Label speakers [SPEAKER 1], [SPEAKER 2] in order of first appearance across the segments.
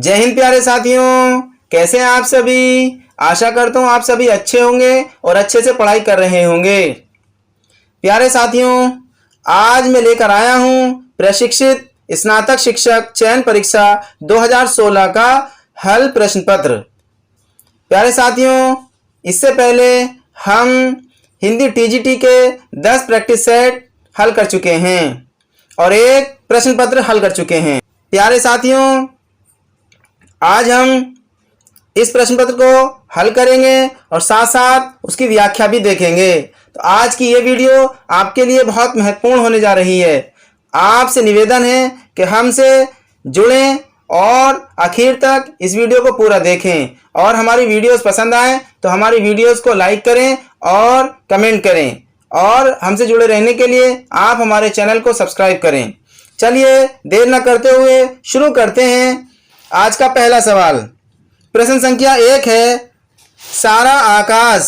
[SPEAKER 1] जय हिंद प्यारे साथियों, कैसे हैं आप सभी। आशा करता हूँ आप सभी अच्छे होंगे और अच्छे से पढ़ाई कर रहे होंगे। प्यारे साथियों, आज मैं लेकर आया हूँ प्रशिक्षित स्नातक शिक्षक चयन परीक्षा 2016 का हल प्रश्न पत्र। प्यारे साथियों, इससे पहले हम हिंदी टीजीटी के 10 प्रैक्टिस सेट हल कर चुके हैं और एक प्रश्न पत्र हल कर चुके हैं। प्यारे साथियों, आज हम इस प्रश्न पत्र को हल करेंगे और साथ साथ उसकी व्याख्या भी देखेंगे। तो आज की ये वीडियो आपके लिए बहुत महत्वपूर्ण होने जा रही है। आपसे निवेदन है कि हमसे जुड़ें और आखिर तक इस वीडियो को पूरा देखें और हमारी वीडियोस पसंद आए तो हमारी वीडियोस को लाइक करें और कमेंट करें और हमसे जुड़े रहने के लिए आप हमारे चैनल को सब्सक्राइब करें। चलिए देर न करते हुए शुरू करते हैं। आज का पहला सवाल प्रश्न संख्या 1 है, सारा आकाश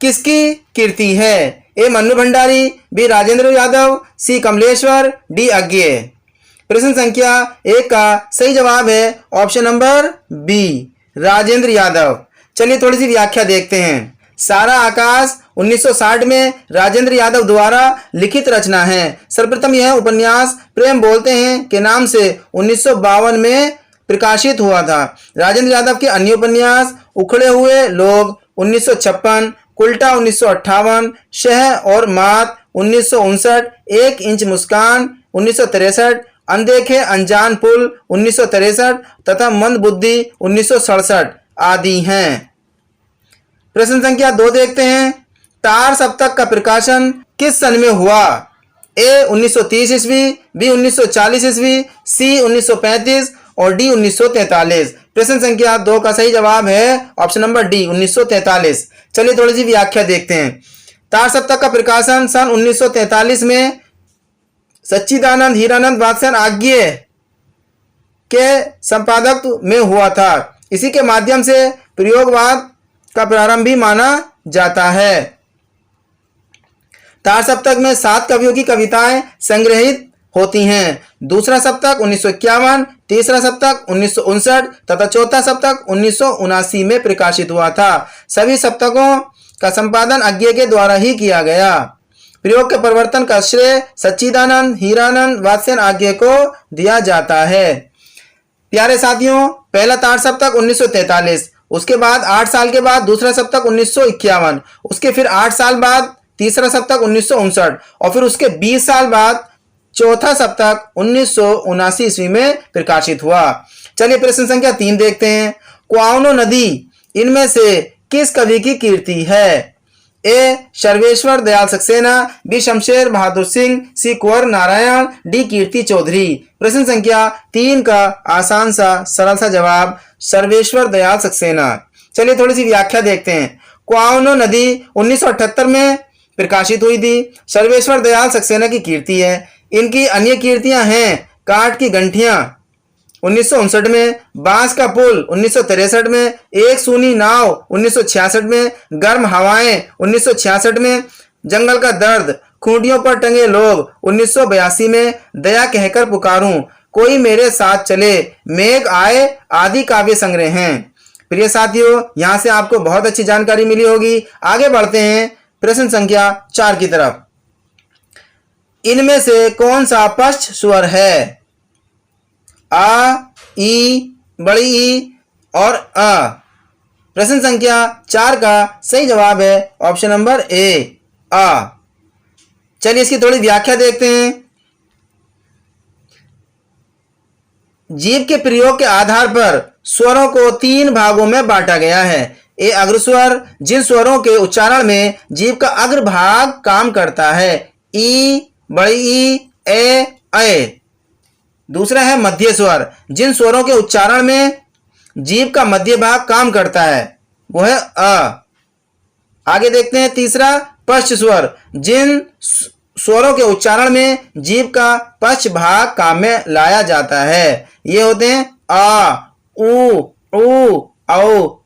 [SPEAKER 1] किसकी कीर्ति है? A Mannu Bhandari, B Rajendra Yadav, C Kamleshwar, D Agyeya. प्रश्न संख्या 1 का सही जवाब है option number B, Rajendra Yadav. चलिए थोड़ी सी व्याख्या देखते हैं। सारा आकाश 1960 में राजेंद्र यादव द्वारा लिखित रचना है। सर्वप्रथम यह उपन्यास प्रेम बोलते हैं के नाम से 1952 में प्रकाशित हुआ था। राजेंद्र यादव के अन्य उपन्यास उखड़े हुए लोग 1956, उल्टा 1958, शह और मात 1959, 1 इंच मुस्कान 1963, अनदेखे अनजान पुल 1963 तथा मंदबुद्धि 1967 आदि हैं। प्रश्न संख्या 2 देखते हैं। तार सप्तक का प्रकाशन किस सन में हुआ? ए 1930 ईस्वी, बी 1940 ईस्वी, सी 1935 और डी 1943। प्रश्न संख्या 2 का सही जवाब है ऑप्शन नंबर डी, 1943। चलिए थोड़ी सी व्याख्या देखते हैं। तार सप्तक का प्रकाशन सन 1943 में सच्चिदानंद हीरानंद वात्स्यन आज्ञेय के संपादक में हुआ था। इसी के माध्यम से प्रयोगवाद का प्रारंभ भी माना जाता है। तार सप्तक में 7 कवियों की कविताएं संग्रहित होती हैं। दूसरा सप्तक 1951, तीसरा सप्तक 1959 तथा चौथा सप्तक 1979 में प्रकाशित हुआ था। सभी सप्तकों का संपादन अज्ञेय के द्वारा ही किया गया। प्रयोग के परिवर्तन का श्रेय सच्चिदानंद हीरानंद वात्स्यन आज्ञेय को दिया जाता है। प्यारे साथियों, पहला तार सप्तक 1943, उसके बाद 8 साल के बाद दूसरा सप्तक 1951, उसके फिर 8 साल बाद तीसरा सप्तक 1959 और फिर उसके 20 साल बाद चौथा सप्तक 1979 ईस्वी में प्रकाशित हुआ। चलिए प्रश्न संख्या 3 देखते हैं। कुआनो नदी इनमें से किस कवि की कीर्ति है? ए सर्वेश्वर दयाल सक्सेना, बी शमशेर बहादुर सिंह, सी कुंवर नारायण, डी कीर्ति चौधरी। प्रश्न संख्या 3 का आसान सा सरल सा जवाब सर्वेश्वर दयाल सक्सेना। चलिए थोड़ी सी व्याख्या देखते हैं। कुआनो नदी 1978 में प्रकाशित हुई थी। सर्वेश्वर दयाल सक्सेना की कीर्ति है। इनकी अन्य कीर्तियां हैं काठ की गंठियां 1959 में, बांस का पुल 1963 में, एक सूनी नाव 1966 में, गर्म हवाएं 1966 में, जंगल का दर्द, खूंटियों पर टंगे लोग 1982 में, दया कहकर पुकारूं, कोई मेरे साथ चले, मेघ आए आदि काव्य संग्रह हैं। प्रिय साथियों, यहां से आपको बहुत अच्छी जानकारी मिली होगी। आगे बढ़ते हैं प्रश्न संख्या 4 की तरफ। इनमें से कौन सा पश्च स्वर है? आ, ई, बड़ी ई और अ। प्रश्न संख्या 4 का सही जवाब है ऑप्शन नंबर ए, आ। चलिए इसकी थोड़ी व्याख्या देखते हैं। जीव के प्रयोग के आधार पर स्वरों को 3 भागों में बांटा गया है। ए अग्रस्वर, जिन स्वरों के उच्चारण में जीव का अग्र भाग काम करता है, ई, बड़ी ई, ए। दूसरा है मध्य स्वर, जिन स्वरों के उच्चारण में जीव का मध्य भाग काम करता है, वो है अ। आगे देखते हैं तीसरा पश्च स्वर, जिन स्वरों के उच्चारण में जीव का पश्च भाग काम में लाया जाता है, ये होते हैं आ, उ, औ,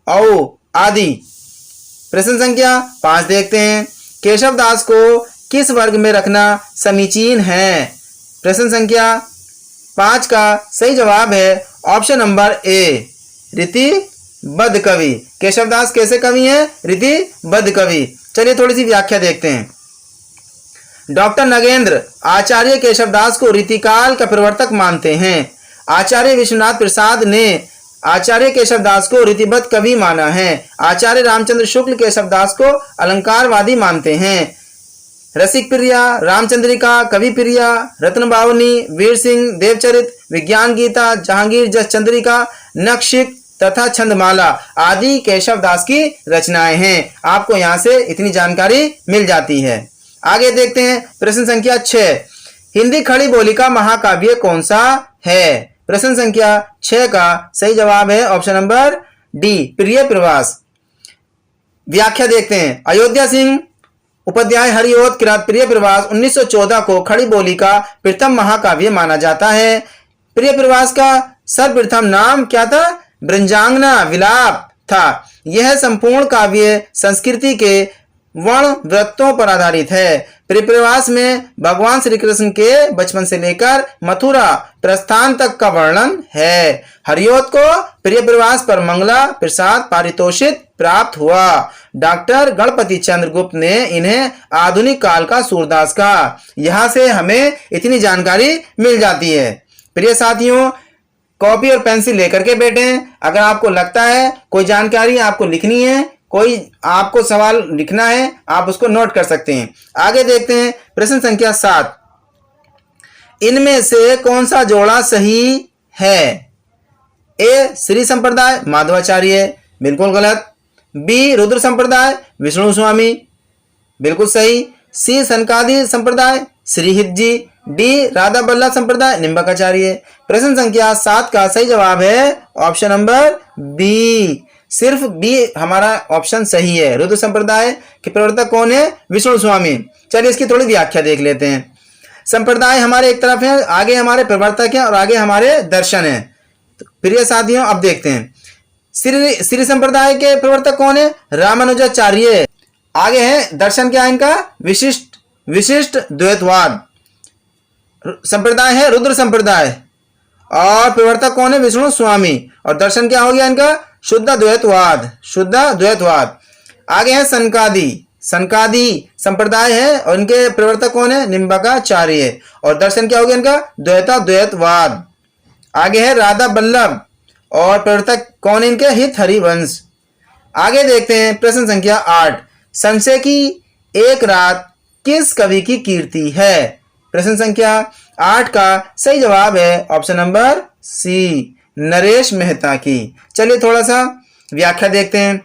[SPEAKER 1] औ आदि। प्रश्न संख्या 5 देखते हैं। केशव दास को किस वर्ग में रखना समीचीन है? प्रश्न संख्या 5 का सही जवाब है ऑप्शन नंबर ए, रीतिबद्ध कवि। केशवदास कैसे कवि हैं? रीतिबद्ध कवि। चलिए थोड़ी सी व्याख्या देखते हैं। डॉक्टर नगेंद्र आचार्य केशवदास को रीतिकाल का प्रवर्तक मानते हैं। आचार्य विश्वनाथ प्रसाद ने आचार्य केशवदास को रीतिबद्ध कवि माना है। आचार्य रामचंद्र शुक्ल केशवदास को अलंकारवादी मानते हैं। रसिक प्रिया, रामचंद्रिका, कवि प्रिया, रत्न बावनी, वीर सिंह, देवचरित, विज्ञान गीता, जहांगीर जस चंद्रिका, नक्शिक तथा छंदमाला आदि केशवदास की रचनाएं हैं। आपको यहाँ से इतनी जानकारी मिल जाती है। आगे देखते हैं प्रश्न संख्या 6। हिंदी खड़ी बोली का महाकाव्य कौन सा है? प्रश्न संख्या 6 का सही जवाब है ऑप्शन नंबर डी, प्रिय प्रवास। व्याख्या देखते हैं। अयोध्या सिंह उपाध्याय हरिओत किरात प्रिय प्रवास 1914 को खड़ी बोली का प्रथम महाकाव्य माना जाता है। प्रिय प्रवास का सर्वप्रथम नाम क्या था? ब्रंजांगना विलाप था। यह संपूर्ण काव्य संस्कृति के वर्ण वृत्तों पर आधारित है। प्रिय प्रवास में भगवान श्री कृष्ण के बचपन से लेकर मथुरा प्रस्थान तक का वर्णन है। हरिओत को प्रिय प्रवास पर मंगला प्रसाद पारितोषिक प्राप्त हुआ। डॉक्टर गणपति चंद्र गुप्त ने इन्हें आधुनिक काल का सूरदास कहा। यहाँ से हमें इतनी जानकारी मिल जाती है। प्रिय साथियों, कॉपी और पेंसिल लेकर के बैठें। अगर आपको लगता है कोई जानकारी आपको लिखनी है, कोई आपको सवाल लिखना है, आप उसको नोट कर सकते हैं। आगे देखते हैं प्रश्न संख्या 7। इनमें से कौन सा जोड़ा सही है? ए, श्री संप्रदाय माधवाचार्य, बिल्कुल गलत। बी, रुद्र संप्रदाय विष्णु स्वामी, बिल्कुल सही। सी, सनकादि संप्रदाय श्रीहित जी। डी, राधा बल्लभ संप्रदाय निम्बकाचार्य। प्रश्न संख्या 7 का सही जवाब है ऑप्शन नंबर बी, सिर्फ बी हमारा ऑप्शन सही है। रुद्र संप्रदाय के प्रवर्तक कौन है? विष्णु स्वामी। चलिए इसकी थोड़ी व्याख्या देख लेते हैं। संप्रदाय हमारे एक तरफ है, आगे हमारे प्रवर्तक हैं और आगे हमारे दर्शन हैं। तो प्रिय साथियों, अब देखते हैं श्री संप्रदाय के प्रवर्तक कौन है? रामानुजाचार्य। आगे है दर्शन क्या है इनका? विशिष्ट द्वैतवाद। संप्रदाय है रुद्र संप्रदाय और प्रवर्तक कौन है? विष्णु स्वामी। और दर्शन क्या हो गया इनका? शुद्ध द्वैतवाद। आगे है सनकादि संप्रदाय है और इनके प्रवर्तक कौन है? निम्बकाचार्य। और दर्शन क्या हो गया इनका? द्वैतवाद। आगे है राधा बल्लभ और प्रवर्तक कौन है इनके? हित हरिवंश। आगे देखते हैं प्रश्न संख्या 8। संशय की एक रात किस कवि की कीर्ति है? प्रश्न संख्या 8 का सही जवाब है option number C, Naresh Mehta की। चलिए थोड़ा सा व्याख्या देखते हैं।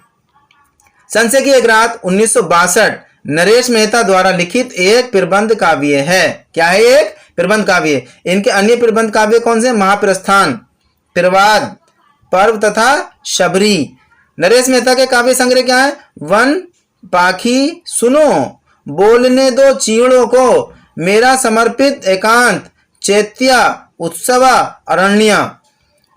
[SPEAKER 1] संशय की एक रात 1962 नरेश मेहता द्वारा लिखित एक प्रबंध काव्य है। क्या है? एक प्रबंध काव्य। इनके अन्य प्रबंध काव्य कौन से? महाप्रस्थान, प्रवाद, पर्व तथा शबरी। नरेश मेहता के काव्य संग्रह क्या है? वन पाखी सुनो, बोलने दो चीड़ों को, मेरा समर्पित एकांत, चैत्या, उत्सवा, अरण्य।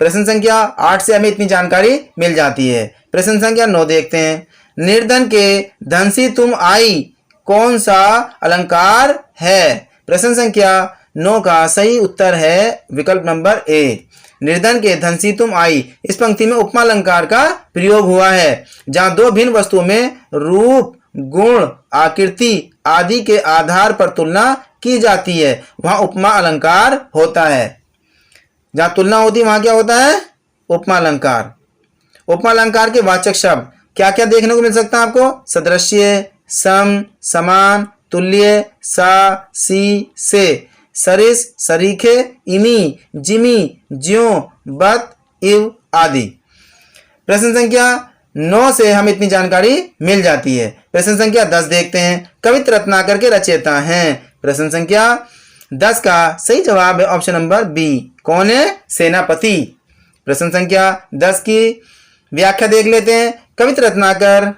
[SPEAKER 1] प्रश्न संख्या 8 से हमें इतनी जानकारी मिल जाती है। प्रश्न संख्या 9 देखते हैं। निर्धन के धन सी तुम आई कौन सा अलंकार है? प्रश्न संख्या 9 का सही उत्तर है विकल्प नंबर ए, निर्धन के धन सी तुम आई। इस पंक्ति में उपमा अलंकार का प्रयोग हुआ है, जहां दो भिन्न वस्तुओं में रूप, गुण, आकृति आदि के आधार पर तुलना की जाती है, वहां उपमा अलंकार होता है। जहां तुलना होती है वहां क्या होता है? उपमा अलंकार। उपमा अलंकार के वाचक शब्द क्या क्या देखने को मिल सकता है आपको? सदृश्य, सम, समान, तुल्य, सा, सी, से, सरिस, सरीखे, इमी, जिमी, ज्यों, बत, इव आदि। प्रश्न संख्या 9 से हम इतनी जानकारी मिल जाती है। प्रश्न संख्या 10 देखते हैं। कवित्र रत्नाकर के रचयिता हैं। प्रश्न संख्या 10 का सही जवाब है ऑप्शन नंबर बी, कौन है? सेनापति। प्रश्न संख्या 10 की व्याख्या देख लेते हैं। कवित्र रत्नाकर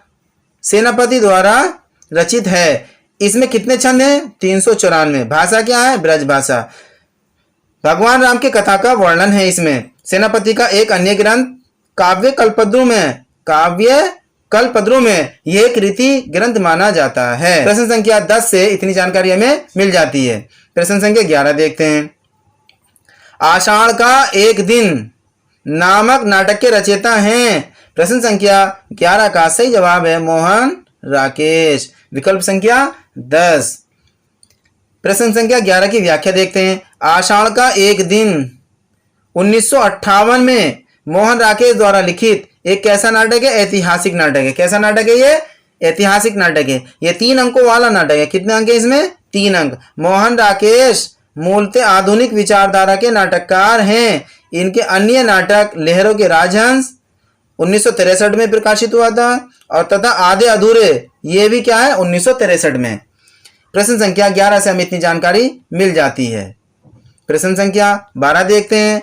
[SPEAKER 1] सेनापति द्वारा रचित है। इसमें कितने छंद हैं? 394। भाषा क्या है? ब्रज भाषा। भगवान राम की कथा का वर्णन है इसमें। सेनापति का एक अन्य ग्रंथ काव्य कल्पद्रु में यह एक रीति ग्रंथ माना जाता है। प्रश्न संख्या 10 से इतनी जानकारी हमें मिल जाती है। प्रश्न संख्या 11 देखते हैं। आषाढ़ का एक दिन नामक नाटक के रचयिता हैं। प्रश्न संख्या 11 का सही जवाब है मोहन राकेश। विकल्प संख्या 10। प्रश्न संख्या 11 की व्याख्या देखते हैं। आषाढ़ का एक दिन 1958 में मोहन राकेश द्वारा लिखित एक कैसा नाटक है? ऐतिहासिक नाटक है। कैसा नाटक है ये? ऐतिहासिक नाटक है। ये 3 अंकों वाला नाटक है। कितने अंक है इसमें? 3 अंक। मोहन राकेश मूलतः आधुनिक विचारधारा के नाटककार हैं। इनके अन्य नाटक लहरों के राजहंस 1963 में प्रकाशित हुआ था और तथा आधे अधूरे ये भी क्या है? 1963 में। प्रश्न संख्या 11 से हमें इतनी जानकारी मिल जाती है। प्रश्न संख्या 12 देखते हैं।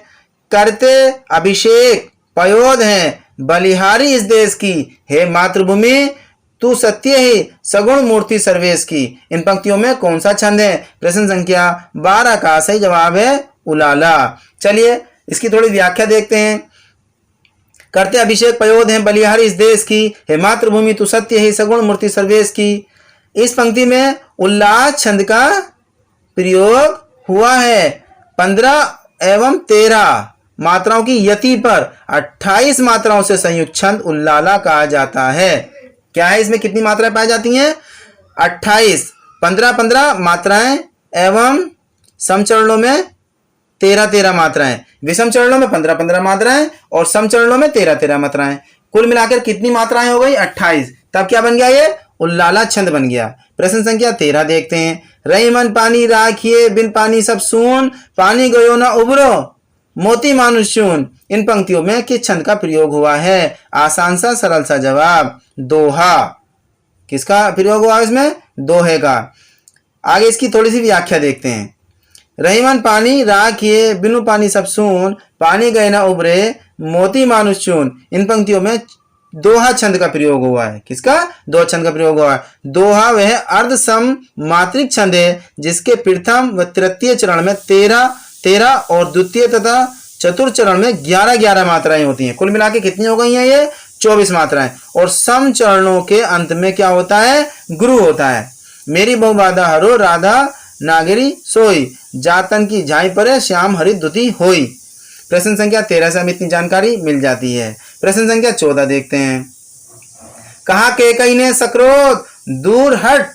[SPEAKER 1] करते अभिषेक पयोध हैं बलिहारी इस देश की, हे मातृभूमि तू सत्य ही सगुण मूर्ति सर्वेश की। इन पंक्तियों में कौन सा छंद है? प्रश्न संख्या 12 का सही जवाब है उलाला। चलिए इसकी थोड़ी व्याख्या देखते हैं। करते अभिषेक पयोध हैं बलिहारी इस देश की, हे मातृभूमि तू सत्य ही सगुण मूर्ति सर्वेश की। इस पंक्ति में उल्लास छंद का प्रयोग हुआ है। 15 एवं 13 मात्राओं की यति पर 28 मात्राओं से संयुक्त छंद उल्लाला कहा जाता है। क्या है इसमें? कितनी मात्राएं पाई जाती हैं? 28। 15 मात्राएं एवं समचरणों में 13 मात्राएं, विषम चरणों में 15 मात्राएं और समचरणों में 13 मात्राएं। कुल मिलाकर कितनी मात्राएं हो गई? 28। तब क्या बन गया? ये उल्लाला छंद बन गया। प्रश्न संख्या 13 देखते हैं। रही मन पानी राखिए बिन पानी सब सून, पानी गयो ना उबरो मोती मानुष चून। इन पंक्तियों में किस छंद का प्रयोग हुआ है? आसान सा सरल सा जवाब दोहा। किसका प्रयोग हुआ इसमें? दोहे का। आगे इसकी थोड़ी सी व्याख्या देखते हैं। रहीमन पानी राखिए बिनु पानी सब सून, पानी गए ना उबरे मोती मानुष चून। इन पंक्तियों में दोहा छंद का प्रयोग हुआ है। किसका? दोहा छंद का प्रयोग हुआ है। दोहा वह अर्ध सम मात्रिक छंद है जिसके प्रथम व तृतीय चरण में 13 और द्वितीय तथा चतुर्थ चरण में 11 मात्राएं होती हैं। कुल मिला के कितनी हो गई हैं? ये 24 मात्राएं। और सम चरणों के अंत में क्या होता है? गुरु होता है। मेरी बहु बाधा हरो राधा नागरी सोई, जातन की झाई परे श्याम हरि दुती होई। प्रश्न संख्या 13 से हमें इतनी जानकारी मिल जाती है। प्रश्न संख्या 14 देखते हैं। कहा केकई ने सक्रोध दूर हट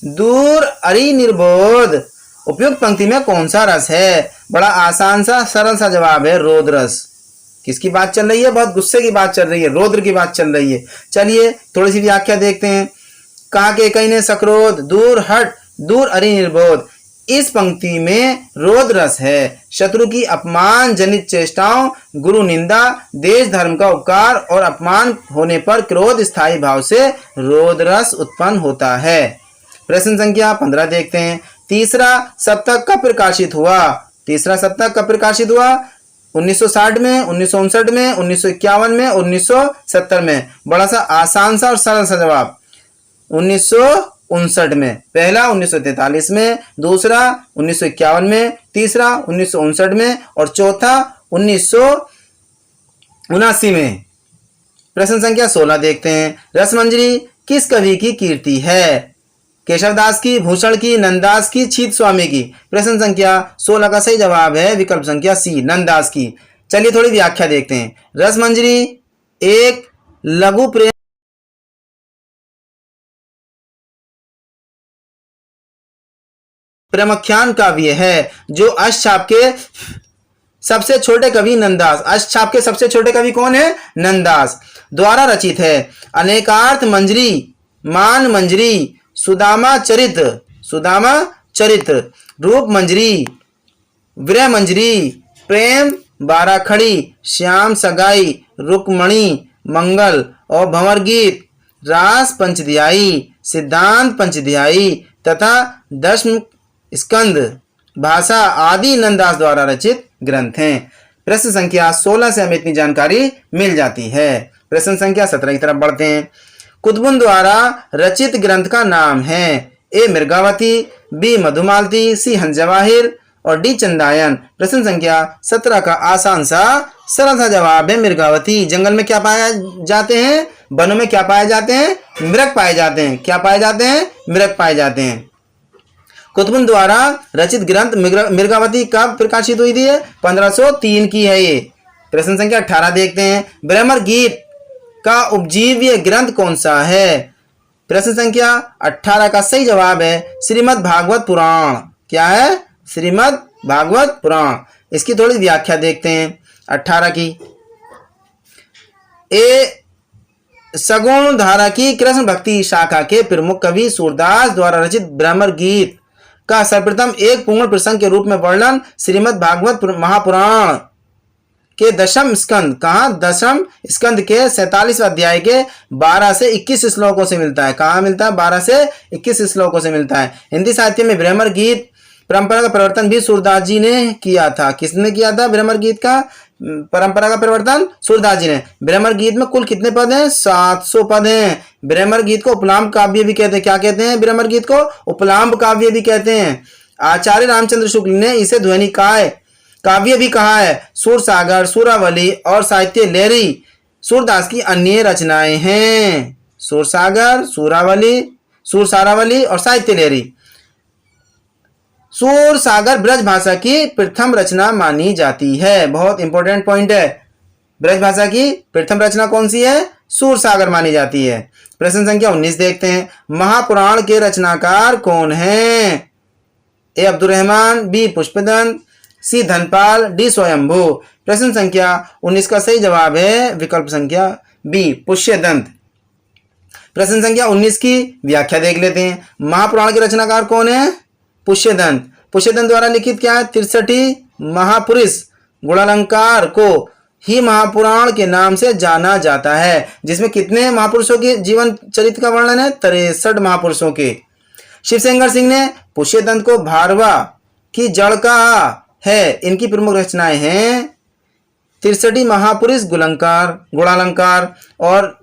[SPEAKER 1] दूर अरि निर्बोध। उपयुक्त पंक्ति में कौन सा रस है? बड़ा आसान सा सरल सा जवाब है रोद रस। किसकी बात चल रही है? बहुत गुस्से की बात चल रही है, रौद्र की बात चल रही है। चलिए थोड़ी सी व्याख्या देखते हैं। कहा केकई ने सक्रोध दूर हट दूर अरि निर्बोध। इस पंक्ति में रोद रस है। शत्रु की अपमान जनित चेष्टाओं, गुरु निंदा, देश धर्म का उपकार और अपमान होने पर क्रोध स्थायी भाव से रोद रस उत्पन्न होता है। प्रश्न संख्या 15 देखते हैं। तीसरा सप्तक कब प्रकाशित हुआ? तीसरा सप्तक कब प्रकाशित हुआ? 1960 में, 1959 में, 1951 में, 1970 में। बड़ा सा आसान सा और सरल सा जवाब 1959 में। पहला 1943 में, दूसरा 1951 में, तीसरा 1959 में और चौथा 1979 में। प्रश्न संख्या 16 देखते हैं। रसमंजरी किस कवि की कीर्ति है? केशवदास की, भूषण की, नंददास की, छीत स्वामी की। प्रश्न संख्या 16 का सही जवाब है विकल्प संख्या सी, नंददास की। चलिए थोड़ी व्याख्या देखते हैं। रसमंजरी एक लघु प्रेमाख्यान काव्य है जो अष्टछाप के सबसे छोटे कवि नंददास, अष्टछाप के सबसे छोटे कवि कौन है? नंददास द्वारा रचित है। अनेकार्थ मंजरी, मान मंजरी, सुदामा चरित्र, रूप मंजरी, विरह मंजरी, प्रेम बाराखड़ी, श्याम सगाई, रुक्मणी, मंगल और भंवर गीत, रास पंचध्यायी, सिद्धांत पंचध्यायी तथा दशम स्कंद भाषा आदि नंददास द्वारा रचित ग्रंथ हैं। प्रश्न संख्या 16 से हमें इतनी जानकारी मिल जाती है। प्रश्न संख्या 17 की तरफ बढ़ते हैं। कुतुबुन द्वारा रचित ग्रंथ का नाम है। ए मृगावती, बी मधुमालती, सी हंसजवाहिर और डी चंदायन। प्रश्न संख्या 17 का आसान सा सरल सा जवाब है मृगावती। जंगल में क्या पाए जाते हैं? वनों में क्या पाए जाते हैं? मृग पाए जाते हैं। क्या पाए जाते हैं? मृग पाए जाते हैं। कुतुबुन द्वारा रचित ग्रंथ मृगावती कब प्रकाशित हुई थी? 1503 की है ये। प्रश्न संख्या 18 देखते हैं, ब्रह्मर गीत का उपजीव्य ग्रंथ कौन सा है? प्रश्न संख्या 18 का सही जवाब है श्रीमद् भागवत पुराण। क्या है? श्रीमद् भागवत पुराण। इसकी थोड़ी व्याख्या देखते हैं 18 की। सगुण धारा की कृष्ण भक्ति शाखा के प्रमुख कवि सूरदास द्वारा रचित ब्रह्मर गीत का सर्वप्रथम एक पूर्ण प्रसंग के रूप में वर्णन श्रीमद् भागवत महापुराण के दशम स्कंद, कहा? दशम स्कंद के 47 अध्याय के 12 से 21 श्लोकों से मिलता है। कहाँ मिलता है? 12 से 21 श्लोकों से मिलता है। हिंदी साहित्य में ब्रह्मर गीत परंपरा का परिवर्तन भी सूरदास जी ने किया था। किसने किया था ब्रह्मर गीत का परंपरा का परिवर्तन? सूरदास जी ने। ब्रह्मर गीत में कुल कितने पद हैं? 700 पद हैं। ब्रह्मर गीत को उपलाम्ब काव्य भी कहते हैं। क्या कहते हैं? ब्रह्मर गीत को उपलाम्ब काव्य भी कहते हैं। आचार्य रामचंद्र शुक्ल ने इसे ध्वनि काव्य भी कहा है। सूरसागर, सूरावली और साहित्य लहरी सूरदास की अन्य रचनाएं हैं। सूरसागर, सूरसारावली और साहित्य लहरी। सूरसागर ब्रज भाषा की प्रथम रचना मानी जाती है। बहुत इंपॉर्टेंट पॉइंट है। ब्रज भाषा की प्रथम रचना कौन सी है? सूरसागर मानी जाती है। प्रश्न संख्या 19 देखते हैं, महापुराण के रचनाकार कौन हैं? ए अब्दुल रहमान, बी पुष्पदंत, सी धनपाल, डी स्वयंभू। प्रश्न संख्या 19 का सही जवाब है विकल्प संख्या बी पुष्यदंत। प्रश्न संख्या 19 की व्याख्या देख लेते हैं। महापुराण के रचनाकार कौन है? पुष्यदंत। पुष्यदंत द्वारा लिखित क्या है? 63 महापुरुष गुणालंकार को ही महापुराण के नाम से जाना जाता है, जिसमें कितने महापुरुषों के जीवन चरित्र का वर्णन है? 63 महापुरुषों के। शिवशंकर सिंह ने पुष्यदंत को भारवा की जड़ कहा है। इनकी प्रमुख रचनाएं हैं 63 महापुरुष गुणालंकार और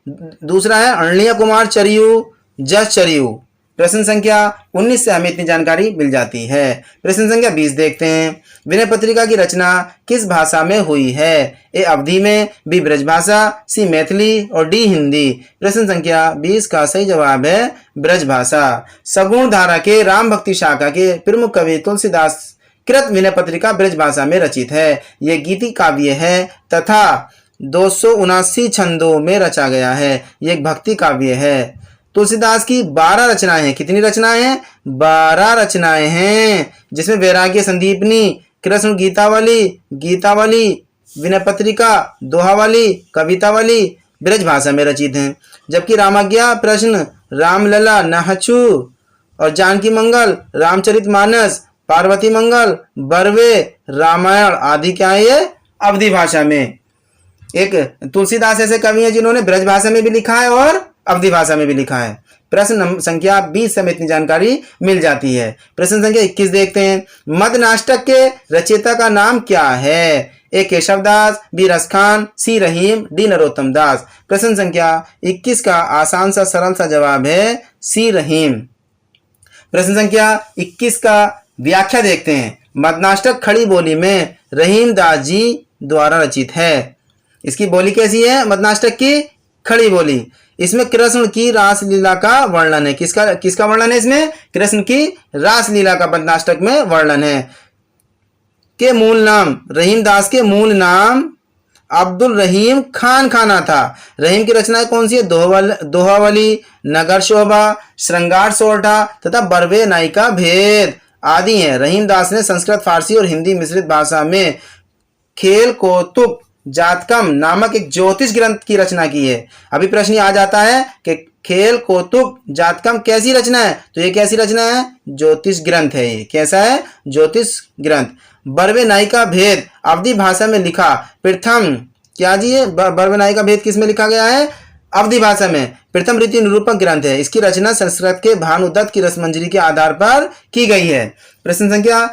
[SPEAKER 1] दूसरा है अण्णीय कुमार चरियु, जस चरियु। प्रश्न संख्या 19 से हमें इतनी जानकारी मिल जाती है। प्रश्न संख्या 20 देखते हैं, विनय पत्रिका की रचना किस भाषा में हुई है? ए अवधी में, बी ब्रजभाषा, सी मैथिली और डी हिंदी। प्रश्न संख्या 20 का सही जवाब है ब्रजभाषा। सगुण धारा के राम भक्ति शाखा के प्रमुख कवि तुलसीदास कृत विनय पत्रिका ब्रजभाषा में रचित है। यह गीति काव्य है तथा 279 छंदों में रचा गया है। यह एक भक्ति काव्य है। तुलसीदास की 12 रचनाएं हैं। कितनी रचनाएं हैं? 12 रचनाएं हैं, जिसमें वैराग्य संदीपनी, कृष्ण गीतावली, विनय पत्रिका, दोहावली, कवितावली ब्रज भाषा में रचित हैं। जबकि रामाज्ञा, प्रश्न, रामलला, नहचु और जानकी मंगल, रामचरितमानस, पार्वती मंगल, बरवे, रामायण आदि क्या है? ये अवधी भाषा में। एक तुलसीदास ऐसे कवि हैं जिन्होंने ब्रज भाषा में भी लिखा है और अवधी भाषा में भी लिखा है। प्रश्न संख्या 20 से हमें इतनी जानकारी मिल जाती है। प्रश्न संख्या 21 देखते हैं, मदनाष्टक के रचयिता का नाम क्या है? ए केशवदास, बी रसखान, सी रहीम, डी नरोत्तम दास। प्रश्न संख्या 21 का आसान सा सरल सा जवाब है सी रहीम। प्रश्न संख्या 21 का व्याख्या देखते हैं, मदनाष्टक खड़ी बोली में रहीम दास जी द्वारा रचित है। इसकी बोली कैसी है? मदनाष्टक की खड़ी बोली। इसमें कृष्ण की रासलीला का वर्णन है। किसका वर्णन है इसमें? कृष्ण की रासलीला का मदनाष्टक में वर्णन है। के मूल नाम, रहीम दास के मूल नाम अब्दुल रहीम खान खाना था। रहीम की रचनाएं कौन सी है? दोहावली, नगर शोभा, श्रृंगार सोरठा तथा बरवे नायिका भेद आदि हैं। रहीम दास ने संस्कृत, फारसी और हिंदी मिश्रित भाषा में खेल कौतुक जातकम नामक एक ज्योतिष ग्रंथ की रचना की है। अभी प्रश्न आ जाता है कि खेल कौतुक जातकम कैसी रचना है? तो ये कैसी रचना है? ज्योतिष ग्रंथ है। ये कैसा है? ज्योतिष ग्रंथ। बरवे नायिका भेद अवधी भाषा में लिखा प्रथम, क्या जी ये बरवे नायिका भेद किस में लिखा गया है? अवधी भाषा में प्रथम रीति निरूपक ग्रंथ है। इसकी रचना संस्कृत के भानुदत्त की रसमंजरी के आधार पर की गई है। प्रश्न संख्या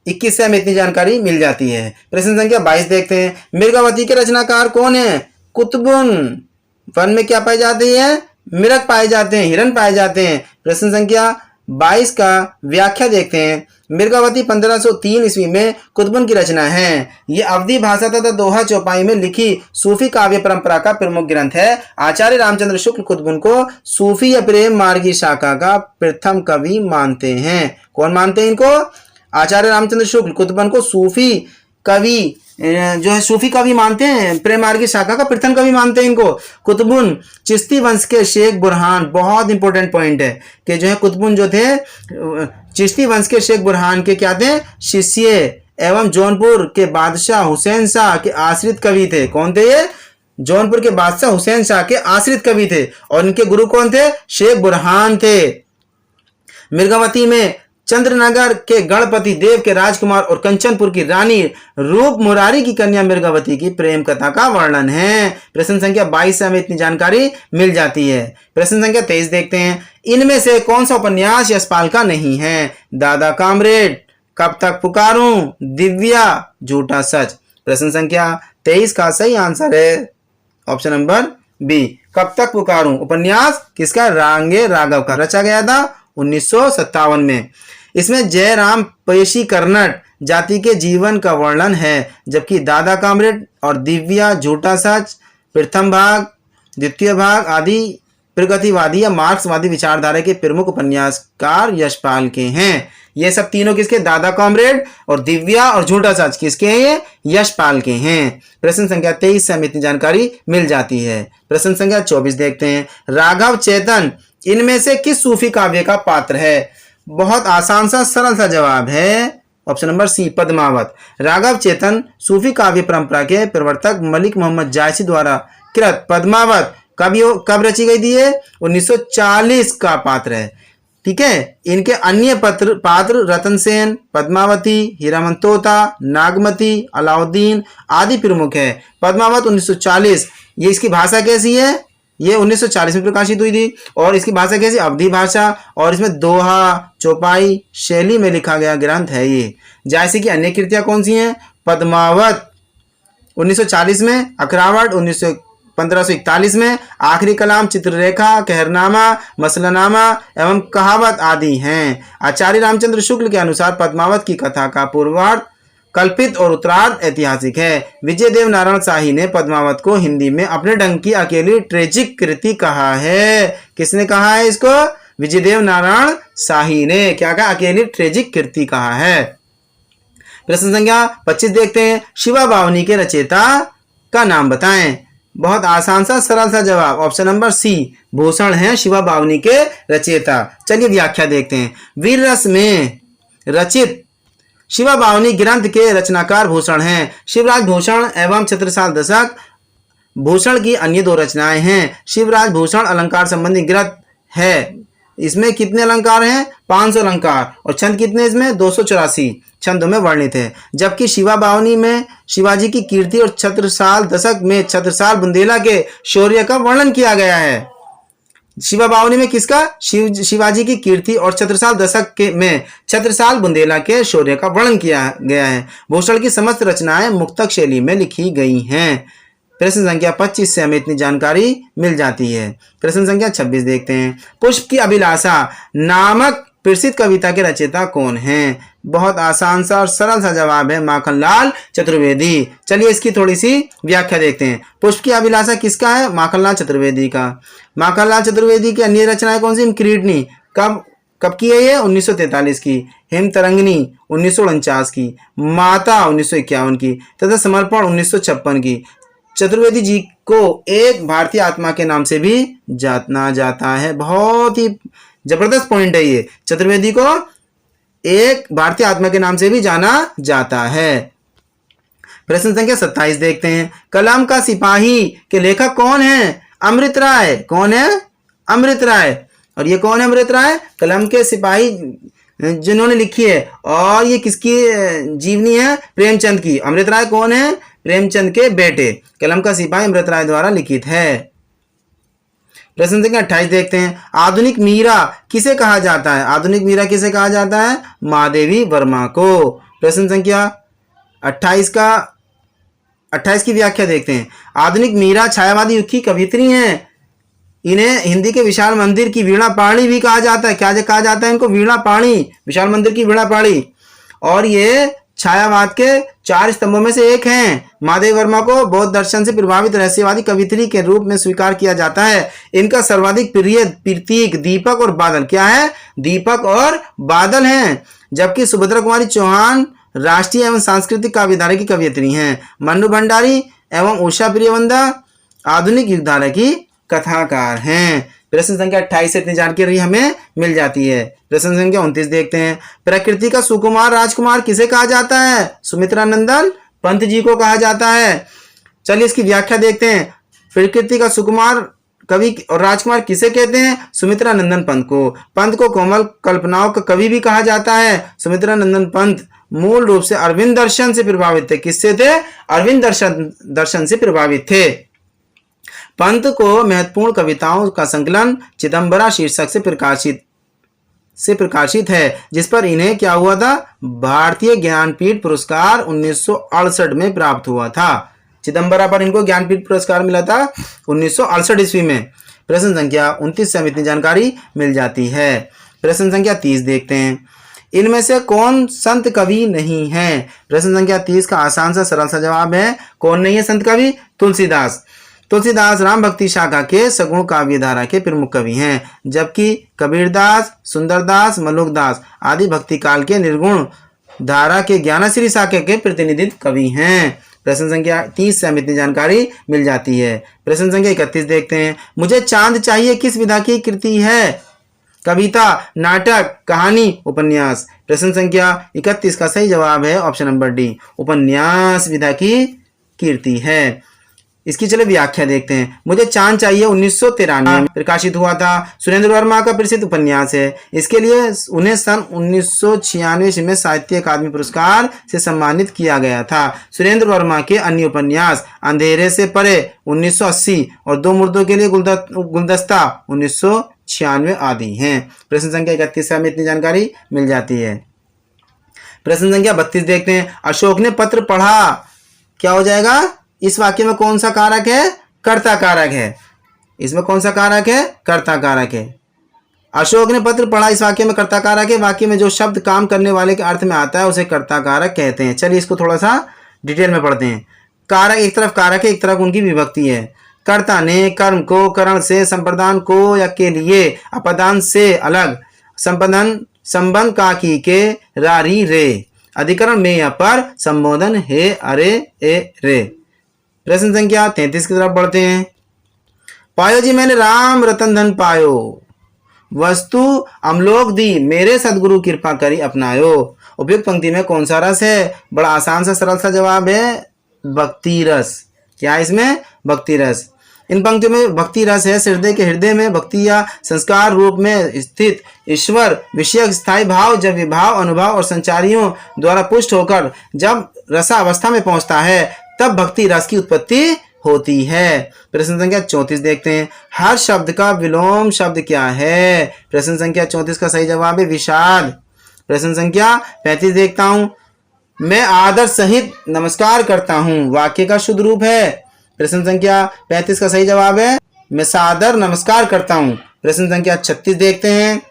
[SPEAKER 1] 21 से हमें इतनी जानकारी मिल जाती है। प्रश्न संख्या 22 देखते हैं, मृगावती के रचनाकार कौन है? कुतुबुन वन में क्या पाई जाती है? मृग पाए जाते हैं, हिरण पाए जाते हैं। प्रश्न संख्या 22 का व्याख्या देखते हैं, मिर्गावती 1503 ईस्वी में कुतुबुन की रचना है। ये अवधी भाषा तथा दोहा चौपाई में लिखी सूफी काव्य परंपरा का प्रमुख ग्रंथ है। आचार्य रामचंद्र शुक्ल कुतुबुन को सूफी या प्रेम मार्गी शाखा का प्रथम कवि मानते हैं। कौन मानते हैं इनको? आचार्य रामचंद्र शुक्ल कुतुबुन को सूफी कवि जो है सूफी कवि मानते हैं, प्रेम मार्गी शाखा का प्रथम कवि मानते हैं इनको। कुतुबुन चिश्ती वंश के शेख बुरहान, बहुत इंपॉर्टेंट पॉइंट है कि जो है कुतुबुन जो थे चिश्ती वंश के शेख बुरहान के क्या थे? शिष्य एवं जौनपुर के बादशाह हुसैन शाह के आश्रित कवि थे। कौन थे ये? जौनपुर के बादशाह हुसैन शाह के आश्रित कवि थे। और इनके गुरु कौन थे? शेख बुरहान थे। मिर्गावती में चंद्रनगर के गणपति देव के राजकुमार और कंचनपुर की रानी रूप मुरारी की कन्या मिर्गावती की प्रेम कथा का वर्णन है। प्रश्न संख्या 22 से हमें इतनी जानकारी मिल जाती है। प्रश्न संख्या 23 देखते हैं। इनमें से कौन सा उपन्यास यशपाल का नहीं है? दादा कामरेड, कब तक पुकारूं, दिव्या, झूठा सच। प्रश्न संख्या 23 का सही आंसर है ऑप्शन नंबर बी, कब तक पुकारूं। उपन्यास किसका? रांगे राघव का, रचा गया था 1957 में। इसमें जयराम पेशी कर्नट जाति के जीवन का वर्णन है, जबकि दादा कामरेड और दिव्या झूठा सच प्रथम भाग, द्वितीय भाग आदि प्रगतिवादी या मार्क्सवादी विचारधारा के प्रमुख उपन्यासकार यशपाल के हैं। ये सब तीनों किसके? दादा कामरेड और दिव्या और झूठा सच किसके हैं? ये यशपाल के हैं। प्रश्न संख्या 23 से हमें इतनी जानकारी मिल जाती है। प्रश्न संख्या 24 देखते हैं। राघव चेतन इनमें से किस सूफी काव्य का पात्र है? बहुत आसान सा सरल सा जवाब है option number C, Padmavat. Raghav Chetan सूफी काव्य परंपरा के प्रवर्तक मलिक मोहम्मद जायसी द्वारा कृत पद्मावत कब रची गई थी? 1940 का पात्र है। ठीक है। इनके अन्य पात्र रतन सेन, पद्मावती, हीरामन तोता, नागमती, अलाउद्दीन आदि प्रमुख है। पद्मावत 1940, ये इसकी भाषा कैसी है? ये 1940 में प्रकाशित हुई थी। और इसकी भाषा कैसी? अवधी भाषा, और इसमें दोहा चौपाई शैली में लिखा गया ग्रंथ है ये। जायसी की अन्य कृतियां कौन सी हैं? पद्मावत 1940 में, अखरावट 1541 में, आखिरी कलाम, चित्ररेखा, कहरनामा, मसलनामा एवं कहावत आदि हैं। आचार्य रामचंद्र शुक्ल के अनुसार पद्मावत की कथा का पूर्वार्ध कल्पित और उत्तरार्ध ऐतिहासिक है। विजय देव नारायण शाही ने पद्मावत को हिंदी में अपने ढंग की अकेली ट्रेजिक कृति कहा है। किसने कहा है इसको? विजय देव नारायण शाही ने क्या कहा? अकेली ट्रेजिक कृति कहा है। प्रश्न संख्या 25 देखते हैं। शिवा बावनी के रचयिता का नाम बताएं। बहुत आसान सा सरल सा जवाब ऑप्शन नंबर सी, भूषण है शिवा बावनी के रचयिता। चलिए व्याख्या देखते हैं। वीर रस में रचित शिवा बावनी ग्रंथ के रचनाकार भूषण हैं। शिवराज भूषण एवं छत्रसाल दशक भूषण की अन्य दो रचनाएं हैं। शिवराज भूषण अलंकार संबंधी ग्रंथ है। इसमें कितने अलंकार हैं? 500 अलंकार, और छंद कितने इसमें? 284 छंदों में वर्णित है। जबकि शिवा बावनी में शिवाजी की कीर्ति और छत्रसाल दशक में छत्रसाल बुंदेला के शौर्य का वर्णन किया गया है। शिवा बावनी में किसका? शिवाजी की कीर्ति, और छत्रसाल दशक में छत्रसाल बुंदेला के शौर्य का वर्णन किया गया है। भूषण की समस्त रचनाएं मुक्तक शैली में लिखी गई हैं। प्रश्न संख्या 25 से हमें इतनी जानकारी मिल जाती है। प्रश्न संख्या 26 देखते हैं। पुष्प की अभिलाषा नामक प्रसिद्ध कविता के रचयिता कौन हैं? बहुत आसान सा और सरल सा जवाब है माखनलाल चतुर्वेदी। चलिए इसकी थोड़ी सी व्याख्या देखते हैं। पुष्प की अभिलाषा किसका है? माखनलाल चतुर्वेदी का। माखनलाल चतुर्वेदी की अन्य रचनाएं कौन सी? हिमक्रीडनी कब की है ये? 1943 की। हेमतरंगिनी 1949 की। माता 1951 की तथा समर्पण 1956 की। चतुर्वेदी जी को एक भारतीय आत्मा के नाम से भी जाना जाता है। बहुत ही जबरदस्त पॉइंट है ये। चतुर्वेदी को एक भारतीय आत्मा के नाम से भी जाना जाता है। प्रश्न संख्या 27 देखते हैं। कलम का सिपाही के लेखक कौन है? अमृत राय। कौन है? अमृत राय। और ये कौन है अमृत राय? कलम के सिपाही जिन्होंने लिखी है। और ये किसकी जीवनी है? प्रेमचंद की। अमृत राय कौन है? प्रेमचंद के बेटे। कलम का सिपाही अमृत राय द्वारा लिखित है। प्रश्न संख्या 28 देखते हैं। आधुनिक मीरा किसे कहा जाता है? आधुनिक मीरा किसे कहा जाता है? महादेवी वर्मा को। प्रश्न संख्या 28 की व्याख्या देखते हैं। आधुनिक मीरा छायावादी युग की कवियत्री हैं। इन्हें हिंदी के विशाल मंदिर की वीणा पाणी भी कहा जाता है। क्या कहा जाता है इनको? वीणा पाणी। विशाल मंदिर की वीणा पाणी। और ये छायावाद के 4 स्तंभों में से एक हैं। महादेवी वर्मा को बौद्ध दर्शन से प्रभावित रहस्यवादी कवियत्री के रूप में स्वीकार किया जाता है। इनका सर्वाधिक प्रिय प्रतीक दीपक और बादल क्या है? दीपक और बादल हैं। जबकि सुभद्रा कुमारी चौहान राष्ट्रीय एवं सांस्कृतिक काव्यधारा की कवियत्री हैं। मन्नू भंडारी एवं उषा प्रियवंदा आधुनिक युगधारा की कथाकार हैं। प्रश्न संख्या 28 से इतनी जानकारी हमें मिल जाती है। प्रश्न संख्या 29 देखते हैं। प्रकृति का सुकुमार राजकुमार किसे कहा जाता है? सुमित्रा नंदन पंत जी को कहा जाता है। चलिए इसकी व्याख्या देखते हैं। प्रकृति का सुकुमार कवि और राजकुमार किसे कहते हैं? सुमित्रा नंदन पंत को। पंत को कोमल कल्पनाओं का कवि भी कहा जाता है। सुमित्रा नंदन पंत मूल रूप से अरविंद दर्शन से प्रभावित थे। किससे थे? अरविंद दर्शन से प्रभावित थे। पंत को महत्वपूर्ण कविताओं का संकलन चिदंबरा शीर्षक से प्रकाशित है, जिस पर इन्हें क्या हुआ था? भारतीय ज्ञानपीठ पुरस्कार 1968 में प्राप्त हुआ था। चिदंबरा पर इनको ज्ञानपीठ पुरस्कार मिला था 1968 ईस्वी में। प्रश्न संख्या 29 से हमें इतनी जानकारी मिल जाती है। प्रश्न संख्या 30 देखते हैं। इनमें से कौन संत कवि नहीं है? प्रश्न संख्या 30 का आसान सा सरल सा जवाब है, कौन नहीं है संत कवि? तुलसीदास। तुलसीदास राम भक्ति शाखा के सगुण काव्य धारा के प्रमुख कवि हैं, जबकि कबीरदास, सुंदरदास, मलुकदास आदि भक्ति काल के निर्गुण धारा के ज्ञानश्री शाखा के प्रतिनिधित्व कवि हैं। प्रश्न संख्या 30 से हमें इतनी जानकारी मिल जाती है। प्रश्न संख्या 31 देखते हैं। मुझे चांद चाहिए किस विधा की कृति है? कविता, नाटक, कहानी, उपन्यास। प्रश्न संख्या 31 का सही जवाब है ऑप्शन नंबर डी, उपन्यास विधा की कीर्ति है। इसकी चले व्याख्या देखते हैं। मुझे चांद चाहिए 1993 में प्रकाशित हुआ था। सुरेंद्र वर्मा का प्रसिद्ध उपन्यास है। इसके लिए उन्हें सन 1996 में साहित्य अकादमी पुरस्कार से सम्मानित किया गया था। सुरेंद्र वर्मा के अन्य उपन्यास अंधेरे से परे 1980 और दो मुर्दों के लिए गुलदस्ता 1996 आदि हैं। प्रश्न संख्या 31 से हमें इतनी जानकारी मिल जाती है। प्रश्न संख्या 32 देखते हैं। अशोक ने पत्र पढ़ा, क्या हो जाएगा? इस वाक्य में कौन सा कारक है? कर्ता कारक है। इसमें कौन सा कारक है? कर्ता कारक है। अशोक ने पत्र पढ़ा, इस वाक्य में कर्ता कारक है। वाक्य में जो शब्द काम करने वाले के अर्थ में आता है उसे कर्ता कारक कहते हैं। चलिए इसको थोड़ा सा डिटेल में पढ़ते हैं। कारक एक तरफ कारक है, एक तरफ उनकी विभक्ति है। कर्ता ने कर्म को करण से, संप्रदान को या के लिए, अपदान से अलग, संबंध का की के, रारी रे, अधिकरण में या पर, संबोधन हे, अरे, ए, रे। प्रश्न संख्या 33 की तरफ बढ़ते हैं। पायो जी मैंने राम रतन धन पायो, वस्तु अमलोक दी, मेरे सदगुरु कृपा करी अपनायो। उपयुक्त पंक्ति में कौन सा रस है? बड़ा आसान सा सरल सा जवाब है भक्ति रस। क्या है इसमें? भक्ति रस। इन पंक्तियों में भक्ति रस है हृदय के हृदय में भक्ति या संस्कार रूप में स्थित ईश्वर विषयक स्थायी भाव, जब विभाव, अनुभव और संचारियों द्वारा पुष्ट होकर जब रसावस्था में पहुंचता है तब भक्ति रस की उत्पत्ति होती है। प्रश्न संख्या 34 देखते हैं। हर शब्द का विलोम शब्द क्या है? प्रश्न संख्या 34 का सही जवाब है विषाद। प्रश्न संख्या 35 देखता हूं। मैं आदर सहित नमस्कार करता हूं, वाक्य का शुद्ध रूप है। प्रश्न संख्या 35 का सही जवाब है मैं सादर नमस्कार करता हूं। प्रश्न संख्या 36 देखते हैं।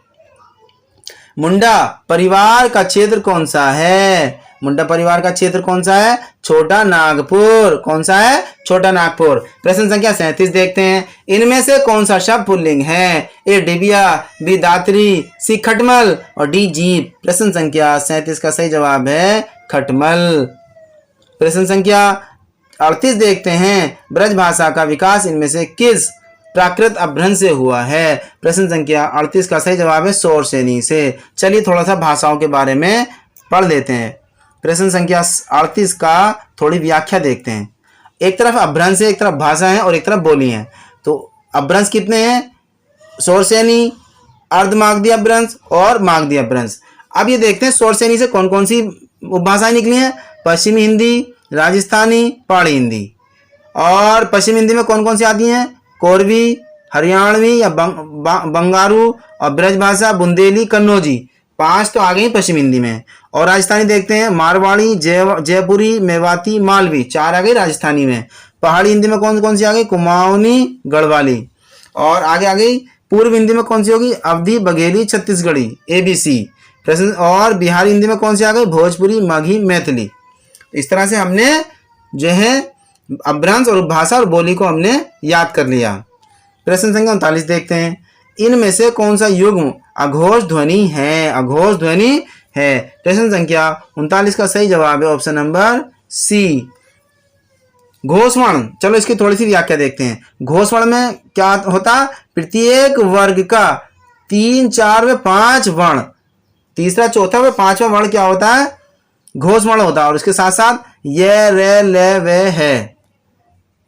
[SPEAKER 1] मुंडा परिवार का क्षेत्र कौन सा है? मुंडा परिवार का क्षेत्र कौन सा है? छोटा नागपुर। कौन सा है? छोटा नागपुर। प्रश्न संख्या 37 देखते हैं। इनमें से कौन सा शब्द पुल्लिंग है? ए डिबिया, बी दात्री, सी खटमल और डी जीप। प्रश्न संख्या 37 का सही जवाब है खटमल। प्रश्न संख्या 38 देखते हैं। ब्रज भाषा का विकास इनमें से किस प्राकृत अपभ्रंश से हुआ है? प्रश्न संख्या 38 का सही जवाब है शौरसेनी से। चलिए थोड़ा सा भाषाओं के बारे में पढ़ लेते हैं। प्रश्न संख्या 38 का थोड़ी व्याख्या देखते हैं। एक तरफ अपभ्रंश है, एक तरफ भाषा है और एक तरफ बोली है। तो अपभ्रंश कितने हैं? शौरसेनी, अर्धमागधी अपभ्रंश और मागधी अपभ्रंश। अब ये देखते हैं शौरसेनी से कौन कौन सी उपभाषाएं निकली हैं। पश्चिमी हिंदी, राजस्थानी, पहाड़ी हिंदी। और पश्चिमी हिंदी में कौन कौन सी आती हैं? कोरवी, हरियाणवी या बंगारू और ब्रज भाषा बुंदेली, कन्नौजी। 5 तो आ गई पश्चिम हिंदी में। और राजस्थानी देखते हैं मारवाड़ी, जयपुरी, मेवाती, मालवी। 4 आ गई राजस्थानी में। पहाड़ी हिंदी में कौन कौन सी आ गई? कुमाऊनी, गढ़वाली। और आगे आ गई पूर्व हिंदी में कौन सी होगी? अवधी, बघेली, छत्तीसगढ़ी, ABC। प्रश्न और बिहारी हिंदी में कौन सी आ गई? भोजपुरी, मगही, मैथिली। इस तरह से हमने जो है अपभ्रंश और उपभाषा और बोली को हमने याद कर लिया। प्रश्न संख्या 39 देखते हैं। इनमें से कौन सा युग्म अघोष ध्वनि है? अघोष ध्वनि है। प्रश्न संख्या 39 का सही जवाब है ऑप्शन नंबर सी, घोषवर्ण। चलो इसकी थोड़ी सी व्याख्या देखते हैं। घोषवर्ण में क्या होता? प्रत्येक वर्ग का 3, 4 व 5 वर्ण, तीसरा, चौथा व 5वां वर्ण क्या होता है? घोषवर्ण होता है। और उसके साथ साथ ये, रे, ले, वे है,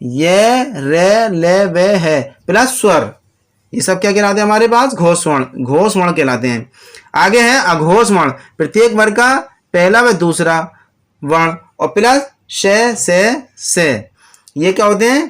[SPEAKER 1] ये, रे, ले, वे है प्लस स्वर, ये सब क्या कहलाते हैं हमारे पास? घोषवर्ण। घोषवर्ण कहलाते हैं। आगे है अघोष वर्ण, प्रत्येक वर्ग का पहला व दूसरा वर्ण और प्लस से, ये क्या होते हैं?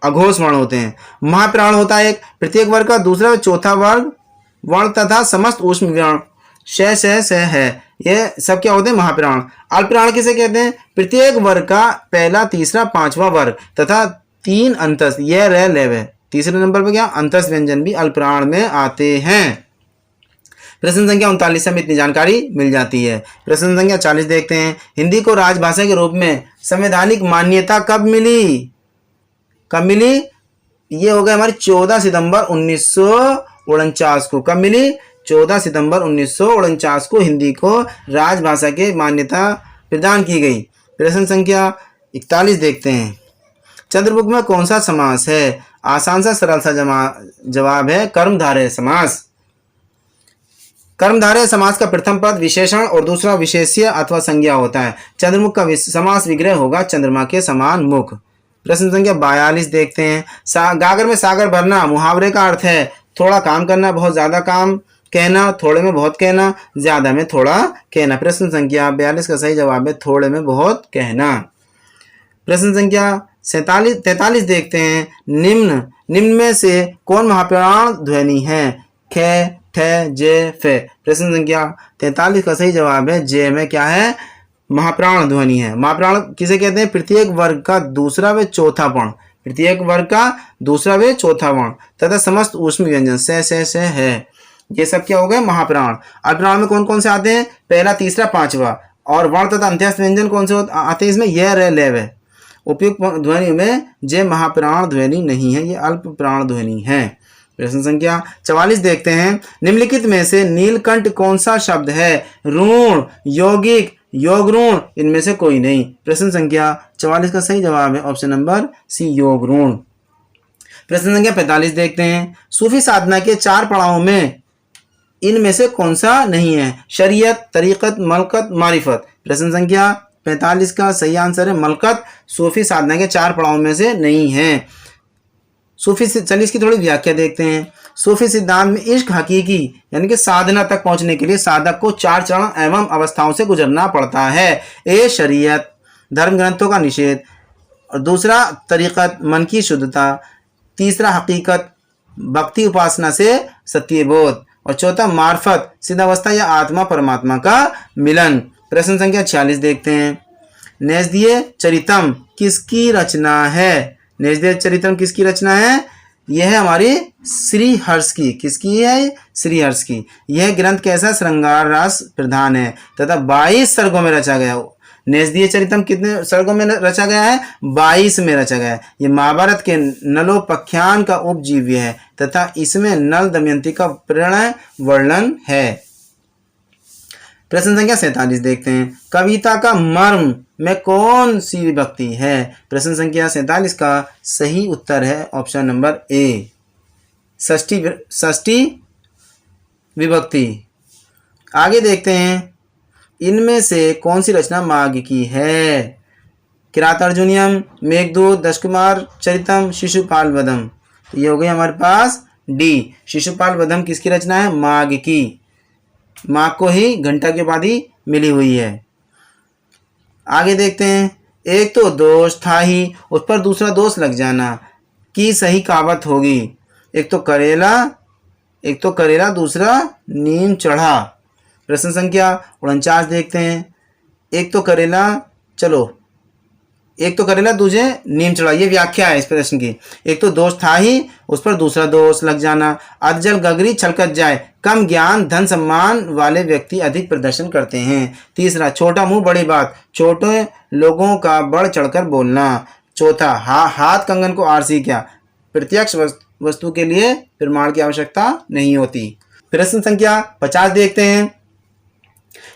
[SPEAKER 1] अघोष वर्ण होते हैं। महाप्राण होता है एक, प्रत्येक वर्ग का दूसरा व चौथा वर्ण तथा समस्त ऊष्म वर्ण से है, ये सब क्या होते हैं? महाप्राण। अल्पप्राण किसे कहते हैं? प्रत्येक वर्ग का पहला, तीसरा, 5वां वर्ग तथा 3 अंतस, ये, रे, ले, वे। तीसरे नंबर पर क्या? अंतस व्यंजन भी अल्पप्राण में आते हैं। प्रश्न संख्या 39 से हमें इतनी जानकारी मिल जाती है। प्रश्न संख्या 40 देखते हैं। हिंदी को राजभाषा के रूप में संवैधानिक मान्यता कब मिली? कब मिली? ये हो गया हमारी 14 सितंबर 1949 को। कब मिली? 14 सितंबर 1949 को हिंदी को राजभाषा के मान्यता प्रदान की गई। प्रश्न संख्या 41 देखते हैं। चंद्रमुख में कौन सा समास है? आसान सा सरल सा जवाब है कर्मधारय समास। कर्मधारय समास का प्रथम पद विशेषण और दूसरा विशेष्य अथवा संज्ञा होता है। चंद्रमुख का समास विग्रह होगा चंद्रमा के समान मुख। प्रश्न संख्या 42 देखते हैं। गागर में सागर भरना मुहावरे का अर्थ है थोड़ा काम करना, बहुत ज्यादा काम कहना, थोड़े में बहुत कहना, ज्यादा में थोड़ा कहना। प्रश्न संख्या 42 का सही जवाब है थोड़े में बहुत कहना। प्रश्न संख्या 43 देखते हैं। निम्न में से कौन महाप्राण ध्वनि है? खे, ठे, जे, फे। प्रश्न संख्या 43 का सही जवाब है जे में क्या है? महाप्राण ध्वनि है। महाप्राण किसे कहते हैं? प्रत्येक वर्ग का दूसरा व चौथा वर्ण, प्रत्येक वर्ग का दूसरा व चौथा वर्ण तथा समस्त ऊष्म व्यंजन से है, ये सब क्या हो गए? महाप्राण। अल्पप्राण में कौन कौन से आते हैं? पहला, तीसरा, 5वां। और वर्ण तथा अंत्यस्थ व्यंजन कौन से आते हैं इसमें? ये, रे, ले, वे। उपयुक्त ध्वनि में जे महाप्राण ध्वनि नहीं है, ये अल्प प्राण ध्वनि है। प्रश्न संख्या 44 देखते हैं। निम्नलिखित में से नीलकंठ कौन सा शब्द है? ऋण, यौगिक, योग ऋण, इनमें से कोई नहीं। प्रश्न संख्या 44 का सही जवाब है ऑप्शन नंबर सी, योग ऋण। प्रश्न संख्या 45 देखते हैं। सूफी साधना के 4 पड़ावों में इनमें से कौन सा नहीं है? शरीयत, तरीकत, मलकत, मारिफत। प्रश्न संख्या 45 का सही आंसर है मलकत, सूफी साधना के 4 पड़ावों में से नहीं है। सूफी से चलिए इसकी थोड़ी व्याख्या देखते हैं। सूफी सिद्धांत में इश्क हकीकी यानी कि साधना तक पहुंचने के लिए साधक को 4 चरण एवं अवस्थाओं से गुजरना पड़ता है। ए, शरीयत, धर्म ग्रंथों का निषेध, और दूसरा तरीकत, मन की शुद्धता, तीसरा हकीकत, भक्ति उपासना से सत्यबोध, और चौथा मार्फत, सिद्धावस्था या आत्मा परमात्मा का मिलन। प्रश्न संख्या 46 देखते हैं। नैषधीय चरितम किसकी रचना है? नैषधीय चरितम किसकी रचना है? यह है हमारी श्रीहर्ष की। किसकी है? श्रीहर्ष की। यह ग्रंथ कैसा? श्रृंगार रस प्रधान है तथा 22 सर्गों में रचा गया। नैषधीय चरितम कितने सर्गों में रचा गया है? 22 में रचा गया है। ये महाभारत के नलोपाख्यान का उपजीव्य है तथा इसमें नल दमयंती का प्रणय वर्णन है। प्रश्न संख्या 47 देखते हैं। कविता का मर्म में कौन सी विभक्ति है? प्रश्न संख्या 47 का सही उत्तर है ऑप्शन नंबर ए, षष्ठी विभक्ति। आगे देखते हैं। इनमें से कौन सी रचना माघ की है? किरातार्जुनीयम, मेघदूत, दशकुमार चरितम, शिशुपाल वधम। तो ये हो गई हमारे पास डी, शिशुपाल वधम किसकी रचना है? माघ की। माघ को ही घंटा के बाद ही मिली हुई है। आगे देखते हैं। एक तो दोष था ही, उस पर दूसरा दोष लग जाना की सही कहावत होगी। एक तो करेला दूसरा नीम चढ़ा। प्रश्न संख्या 49 देखते हैं। एक तो करेला, चलो एक तो करेला दूजे नीम चढ़ा, ये व्याख्या है इस प्रश्न की। एक तो दोष था ही, उस पर दूसरा दोष लग जाना। अधजल गगरी छलकत जाए, कम ज्ञान धन सम्मान वाले व्यक्ति अधिक प्रदर्शन करते हैं। तीसरा, छोटा मुंह बड़ी बात, छोटे लोगों का बढ़ चढ़कर बोलना। चौथा, हाथ कंगन को आरसी क्या, प्रत्यक्ष वस्तु के लिए प्रमाण की आवश्यकता नहीं होती। प्रश्न संख्या 50 देखते हैं।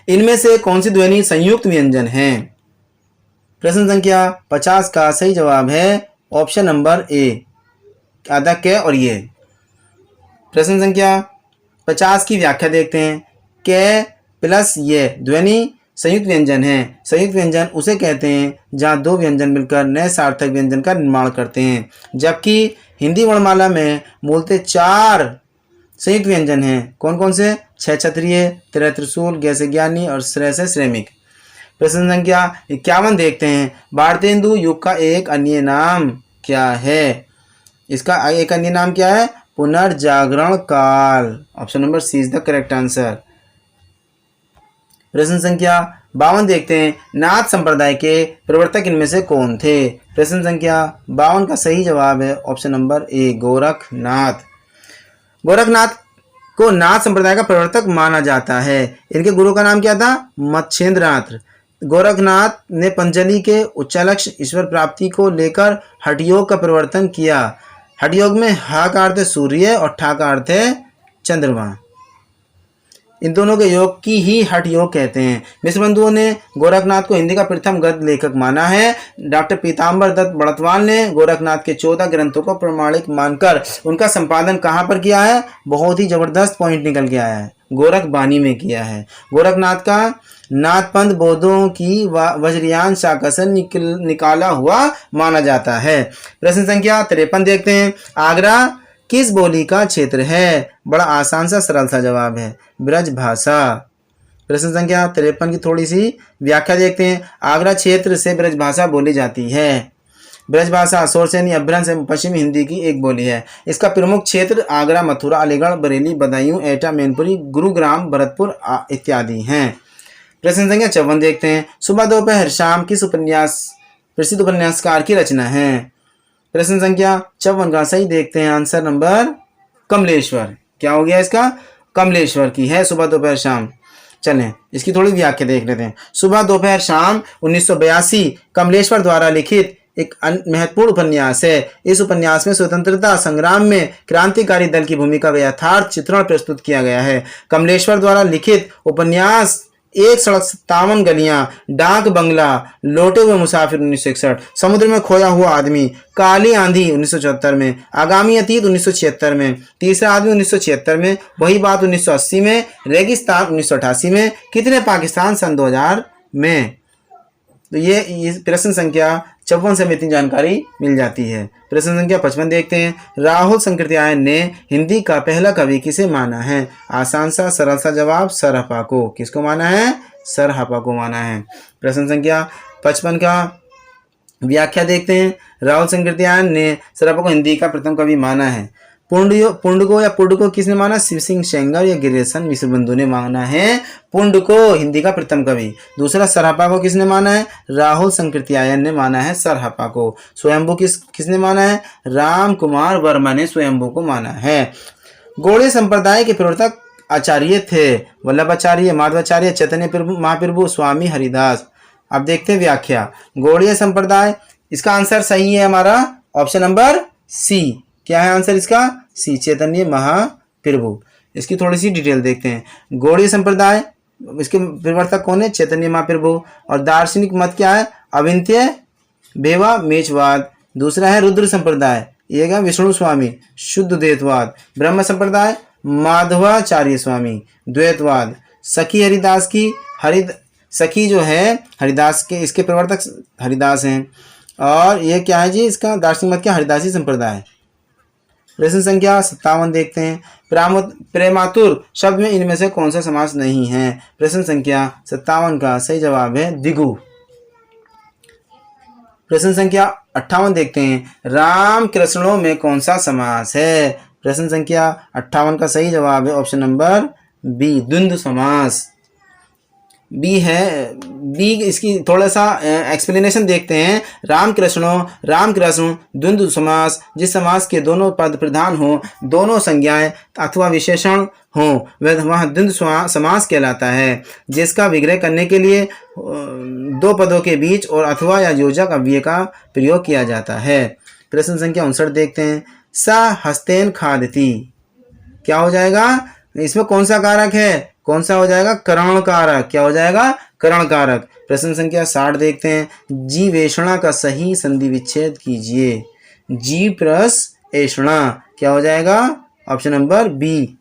[SPEAKER 1] इनमें से कौन सी ध्वनि संयुक्त व्यंजन है? प्रश्न संख्या 50 का सही जवाब है ऑप्शन नंबर ए, आधा के और ये। प्रश्न संख्या 50 की व्याख्या देखते हैं। के प्लस ये ध्वनि संयुक्त व्यंजन है। संयुक्त व्यंजन उसे कहते हैं जहाँ दो व्यंजन मिलकर नए सार्थक व्यंजन का निर्माण करते हैं, जबकि हिंदी वर्णमाला में मूलतः 4 संयुक्त व्यंजन हैं। कौन कौन से? छह क्षत्रिय, तेरह त्रिशूल, गैसे ज्ञानी और श्रेय से श्रमिक। प्रश्न संख्या 51 देखते हैं। भारतेंदु युग का एक अन्य नाम क्या है? इसका एक अन्य नाम क्या है? पुनर्जागरण काल। Option number C is the correct answer. प्रश्न संख्या 52 देखते हैं। नाथ संप्रदाय के प्रवर्तक इनमें से कौन थे? प्रश्न संख्या 52 का सही जवाब है option number A, Gorakhnath. Gorakhnath को नाथ संप्रदाय का प्रवर्तक माना जाता है। इनके गुरु का नाम क्या था? मच्छेंद्रनाथ। गोरखनाथ ने पंचली के उच्चालक्ष्य ईश्वर प्राप्ति को लेकर हठयोग का प्रवर्तन किया। हठयोग में हा का अर्थ है सूर्य और ठा का अर्थ है चंद्रमा। इन दोनों के योग की ही हठ योग कहते हैं। मिश्र बंधुओं ने गोरखनाथ को हिंदी का प्रथम गद्य लेखक माना है। डॉक्टर पीताम्बर दत्त बड़तवाल ने गोरखनाथ के 14 ग्रंथों को प्रमाणिक मानकर उनका संपादन कहाँ पर किया है? बहुत ही जबरदस्त पॉइंट निकल के आया है, गोरख बानी में किया है। गोरखनाथ का नाथपंथ बौद्धों की वज्रयान शाखा से निकाला हुआ माना जाता है। प्रश्न संख्या 53 देखते हैं। आगरा किस बोली का क्षेत्र है? बड़ा आसान सा सरल सा जवाब है, ब्रज भाषा। प्रश्न संख्या 53 की थोड़ी सी व्याख्या देखते हैं। आगरा क्षेत्र से ब्रज भाषा बोली जाती है। ब्रज भाषा सोरसेनी अभ्रंश एवं पश्चिमी हिंदी की एक बोली है। इसका प्रमुख क्षेत्र आगरा, मथुरा, अलीगढ़, बरेली, बदायूं, एटा, मैनपुरी, गुरुग्राम, भरतपुर इत्यादि हैं। प्रश्न संख्या 54 देखते हैं। सुबह दोपहर शाम किस प्रसिद्ध उपन्यासकार की रचना है? प्रश्न संख्या 54 का सही देखते हैं आंसर नंबर कमलेश्वर। क्या हो गया इसका? कमलेश्वर की है सुबह दोपहर शाम। चलें इसकी थोड़ी व्याख्या देख लेते हैं। सुबह दोपहर शाम 1982 कमलेश्वर द्वारा लिखित एक महत्वपूर्ण उपन्यास है। इस उपन्यास में स्वतंत्रता संग्राम में क्रांतिकारी दल की भूमिका का यथार्थ चित्रण प्रस्तुत किया गया है। कमलेश्वर द्वारा लिखित उपन्यास एक सड़क 57 गलियां, डाक बंगला, लौटे हुए मुसाफिर 1961, समुद्र में खोया हुआ आदमी, काली आंधी 1974 में, आगामी अतीत 1976 में, तीसरा आदमी 1976 में, वही बात 1980 में, रेगिस्तान 1988 में, कितने पाकिस्तान सन 2000 में। तो ये प्रश्न संख्या 54 से हमें इतनी जानकारी मिल जाती है। प्रश्न संख्या 55 देखते हैं। राहुल संकृत्यायन ने हिंदी का पहला कवि किसे माना है? आसान सा सरल सा जवाब, सरहपा को। किसको माना है? सरहपा को माना है। प्रश्न संख्या 55 का व्याख्या देखते हैं। राहुल संकृत्यायन ने सरहपा को हिंदी का प्रथम कवि माना है। पुंडको या पुंड को किसने माना? शिव सिंह सेंगर या गिरिशन मिश्र बंधु ने माना है पुंड को हिंदी का प्रथम कवि। दूसरा, सरहपा को किसने माना है? राहुल संकृत्यायन ने माना है सरहपा को। स्वयंभू किसने माना है? राम कुमार वर्मा ने स्वयंभू को माना है। गौड़ीय संप्रदाय के प्रवर्तक आचार्य थे वल्लभाचार्य, माधवाचार्य, चैतन्य प्रभु, महाप्रभु, स्वामी हरिदास। अब देखते हैं व्याख्या। गौड़ीय संप्रदाय, इसका आंसर सही है हमारा ऑप्शन नंबर सी। क्या है आंसर इसका? सी, चैतन्य महाप्रभु। इसकी थोड़ी सी डिटेल देखते हैं। गौड़ीय संप्रदाय, इसके प्रवर्तक कौन है? चैतन्य महाप्रभु। और दार्शनिक मत क्या है? अविंत्य बेवा मेचवाद। दूसरा है रुद्र संप्रदाय, ये क्या? विष्णु स्वामी, शुद्ध द्वैतवाद। ब्रह्म संप्रदाय, माधवाचार्य स्वामी, द्वैतवाद। सखी हरिदास की सखी जो है हरिदास के, इसके प्रवर्तक हरिदास हैं। और ये क्या है जी? इसका दार्शनिक मत क्या? हरिदासी संप्रदाय। प्रश्न संख्या 57 देखते हैं। प्रेमातुर शब्द में इनमें से कौन सा समास नहीं है? प्रश्न संख्या 57 का सही जवाब है दिगु। प्रश्न संख्या 58 देखते हैं। राम कृष्णों में कौन सा समास है? प्रश्न संख्या 58 का सही जवाब है ऑप्शन नंबर बी, द्वंद्व समास। बी है। बी इसकी थोड़ा सा एक्सप्लेनेशन देखते हैं। रामकृष्ण द्वंद्व समास, जिस समास के दोनों पद प्रधान हों, दोनों संज्ञाएं अथवा विशेषण हों, वह द्वंद्व समास कहलाता है, जिसका विग्रह करने के लिए दो पदों के बीच और अथवा या योजक अव्यय का प्रयोग किया जाता है। प्रश्न संख्या 59 देखते हैं। सा हस्तेन खादती, क्या हो जाएगा? इसमें कौन सा कारक है? कौन सा हो जाएगा? करण कारक। क्या हो जाएगा? करण कारक। प्रश्न संख्या 60 देखते हैं। जीवेषणा का सही संधि विच्छेद कीजिए। जी प्लस ऐषणा, क्या हो जाएगा? Option number B.